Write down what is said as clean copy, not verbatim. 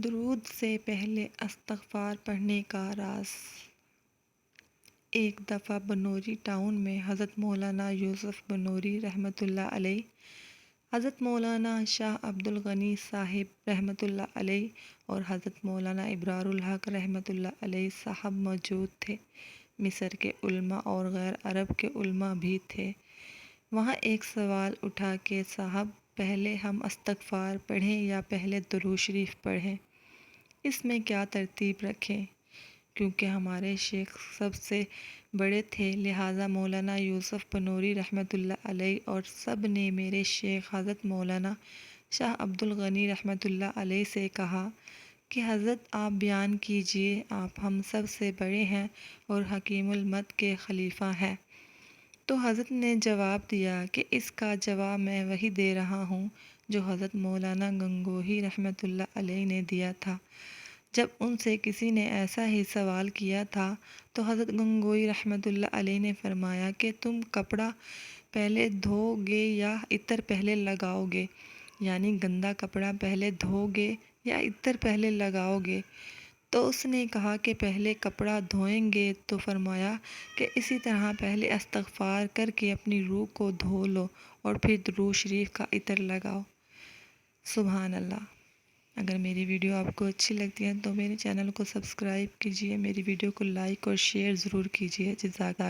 درود سے پہلے استغفار پڑھنے کا راز۔ ایک دفعہ بنوری ٹاؤن میں حضرت مولانا یوسف بنوری رحمۃ اللہ علیہ، حضرت مولانا شاہ عبد الغنی صاحب رحمۃ اللہ علیہ اور حضرت مولانا ابرار الحق رحمۃ اللہ علیہ صاحب موجود تھے۔ مصر کے علماء اور غیر عرب کے علماء بھی تھے۔ وہاں ایک سوال اٹھا کہ صاحب، پہلے ہم استغفار پڑھیں یا پہلے درود شریف پڑھیں؟ اس میں کیا ترتیب رکھیں؟ کیونکہ ہمارے شیخ سب سے بڑے تھے، لہٰذا مولانا یوسف بنوری رحمۃ اللہ علیہ اور سب نے میرے شیخ حضرت مولانا شاہ عبد الغنی رحمۃ اللہ علیہ سے کہا کہ حضرت آپ بیان کیجئے، آپ ہم سب سے بڑے ہیں اور حکیم الامت کے خلیفہ ہیں۔ تو حضرت نے جواب دیا کہ اس کا جواب میں وہی دے رہا ہوں جو حضرت مولانا گنگوہی رحمۃ اللہ علیہ نے دیا تھا۔ جب ان سے کسی نے ایسا ہی سوال کیا تھا تو حضرت گنگوہی رحمۃ اللہ علیہ نے فرمایا کہ تم کپڑا پہلے دھو گے یا عطر پہلے لگاؤ گے؟ یعنی گندا کپڑا پہلے دھو گے یا عطر پہلے لگاؤ گے؟ تو اس نے کہا کہ پہلے کپڑا دھوئیں گے، تو فرمایا کہ اسی طرح پہلے استغفار کر کے اپنی روح کو دھو لو اور پھر درود شریف کا عطر لگاؤ۔ سبحان اللہ۔ اگر میری ویڈیو آپ کو اچھی لگتی ہے تو میرے چینل کو سبسکرائب کیجیے، میری ویڈیو کو لائک اور شیئر ضرور کیجیے۔ جزاک اللہ۔